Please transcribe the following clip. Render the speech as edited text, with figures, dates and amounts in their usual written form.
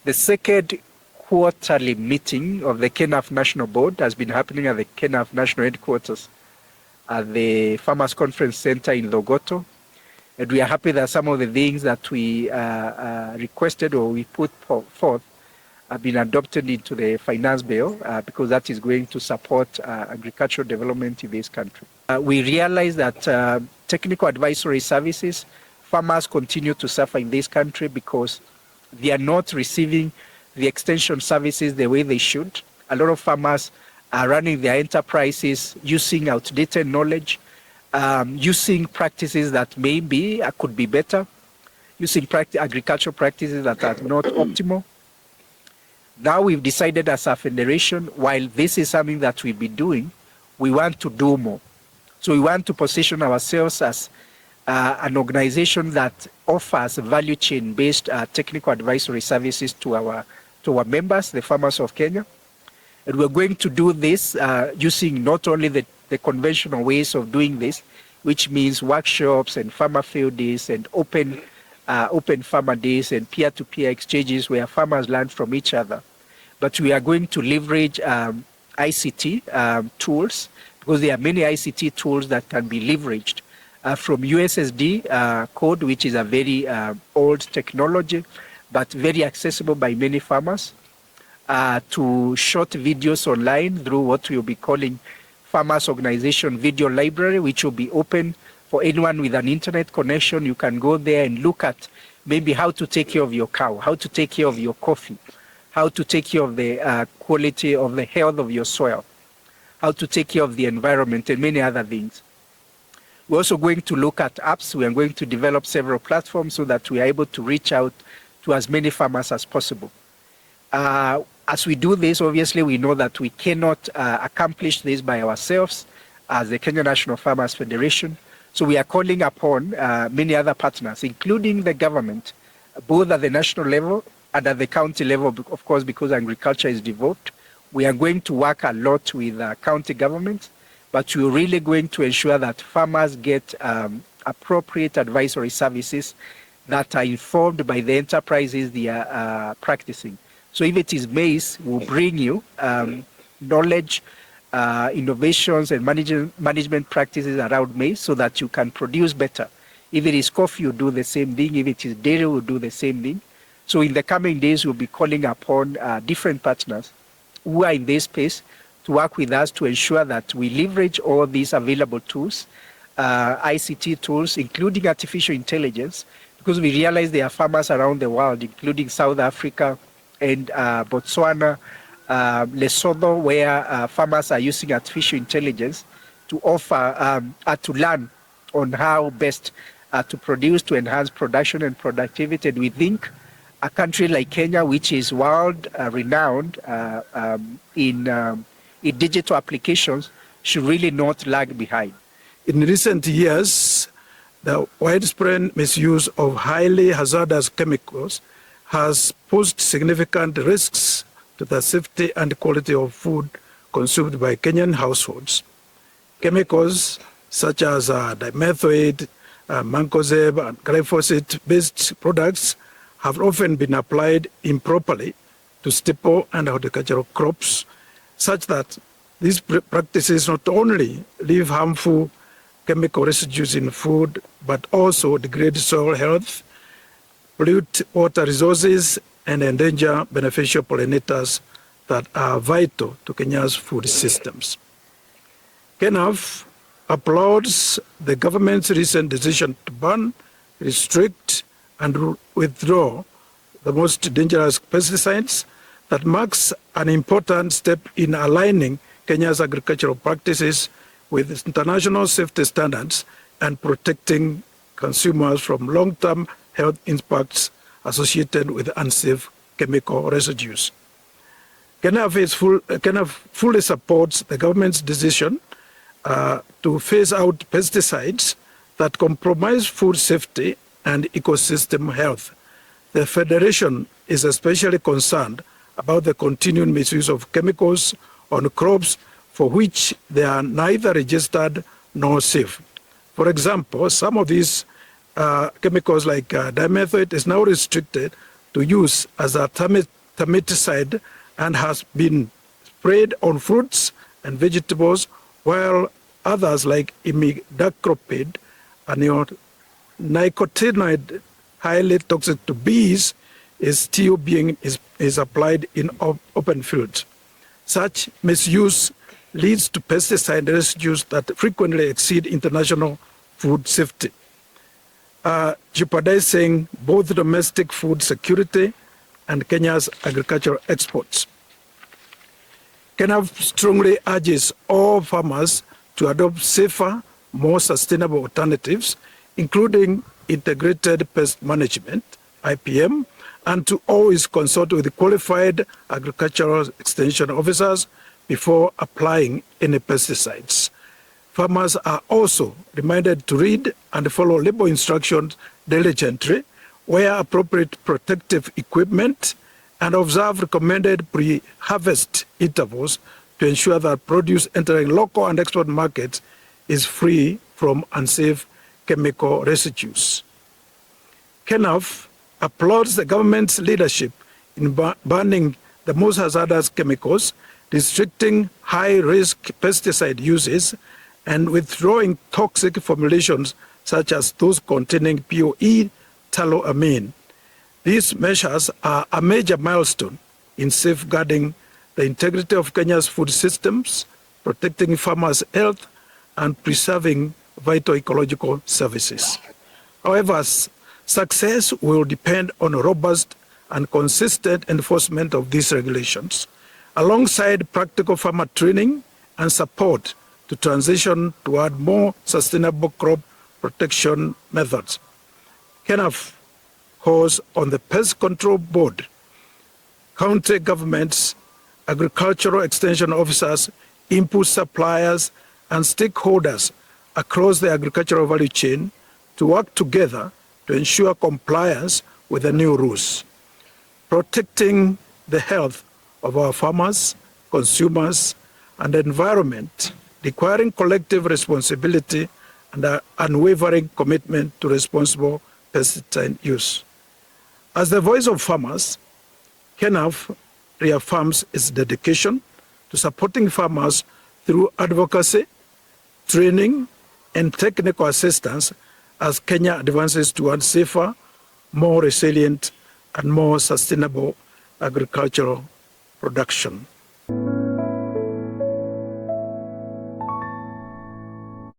The second quarterly meeting of the KENAFF National Board has been happening at the KENAFF National Headquarters at the Farmers Conference Center in Logoto. And we are happy that some of the things that we requested or we put forth have been adopted into the finance bill because that is going to support agricultural development in this country. We realize that technical advisory services, farmers continue to suffer in this country because they are not receiving the extension services the way they should. A lot of farmers are running their enterprises using outdated knowledge, using practices that maybe could be better, using agricultural practices that are not optimal. Now we've decided as a federation, while this is something that we'll be doing, we want to do more. So we want to position ourselves as an organization that offers value chain-based technical advisory services to our members, the farmers of Kenya. And we're going to do this using not only the conventional ways of doing this, which means workshops and farmer field days and open farmer days and peer-to-peer exchanges where farmers learn from each other. But we are going to leverage ICT tools, because there are many ICT tools that can be leveraged from USSD code, which is a very old technology, but very accessible by many farmers, to short videos online through what we'll be calling Farmers Organization Video Library, which will be open for anyone with an internet connection. You can go there and look at maybe how to take care of your cow, how to take care of your coffee, how to take care of the quality of the health of your soil, how to take care of the environment, and many other things. We're also going to look at apps. We are going to develop several platforms so that we are able to reach out to as many farmers as possible. As we do this, obviously, we know that we cannot accomplish this by ourselves as the Kenya National Farmers Federation. So we are calling upon many other partners, including the government, both at the national level and at the county level, of course, because agriculture is devolved. We are going to work a lot with county governments, but we're really going to ensure that farmers get appropriate advisory services that are informed by the enterprises they are practicing. So if it is maize, we'll bring you knowledge, innovations and management practices around maize so that you can produce better. If it is coffee, you do the same thing. If it is dairy, we'll do the same thing. So in the coming days, we'll be calling upon different partners who are in this space to work with us to ensure that we leverage all these available tools, ICT tools, including artificial intelligence, because we realize there are farmers around the world, including South Africa and Botswana, Lesotho, where farmers are using artificial intelligence to offer, to learn on how best to produce, to enhance production and productivity. And we think a country like Kenya, which is world-renowned in digital applications, should really not lag behind. In recent years, the widespread misuse of highly hazardous chemicals has posed significant risks to the safety and quality of food consumed by Kenyan households. Chemicals such as dimethoate, mancozeb, and glyphosate-based products have often been applied improperly to staple and horticultural crops, such that these practices not only leave harmful chemical residues in food, but also degrade soil health, pollute water resources, and endanger beneficial pollinators that are vital to Kenya's food systems. KENAFF applauds the government's recent decision to ban, restrict, and withdraw the most dangerous pesticides. That marks an important step in aligning Kenya's agricultural practices with international safety standards and protecting consumers from long-term health impacts associated with unsafe chemical residues. KENAFF fully supports the government's decision to phase out pesticides that compromise food safety and ecosystem health. The Federation is especially concerned about the continued misuse of chemicals on crops for which they are neither registered nor safe. For example, some of these chemicals like dimethoate is now restricted to use as termiticide and has been sprayed on fruits and vegetables, while others like imidacloprid, a neonicotinoid highly toxic to bees, is still is applied in open fields. Such misuse leads to pesticide residues that frequently exceed international food safety, jeopardizing both domestic food security and Kenya's agricultural exports. KENAFF strongly urges all farmers to adopt safer, more sustainable alternatives, including integrated pest management, IPM, and to always consult with qualified agricultural extension officers before applying any pesticides. Farmers are also reminded to read and follow label instructions diligently, wear appropriate protective equipment, and observe recommended pre-harvest intervals to ensure that produce entering local and export markets is free from unsafe chemical residues. KENAFF applauds the government's leadership in banning the most hazardous chemicals, restricting high-risk pesticide uses, and withdrawing toxic formulations such as those containing POE toluamine. These measures are a major milestone in safeguarding the integrity of Kenya's food systems, protecting farmers' health, and preserving vital ecological services. However, success will depend on robust and consistent enforcement of these regulations, alongside practical farmer training and support to transition toward more sustainable crop protection methods. KENAFF calls on the Pest Control Board, county governments, agricultural extension officers, input suppliers, and stakeholders across the agricultural value chain to work together to ensure compliance with the new rules. Protecting the health of our farmers, consumers, and the environment, requiring collective responsibility and an unwavering commitment to responsible pesticide use. As the voice of farmers, KENAFF reaffirms its dedication to supporting farmers through advocacy, training, and technical assistance as Kenya advances towards safer, more resilient, and more sustainable agricultural production.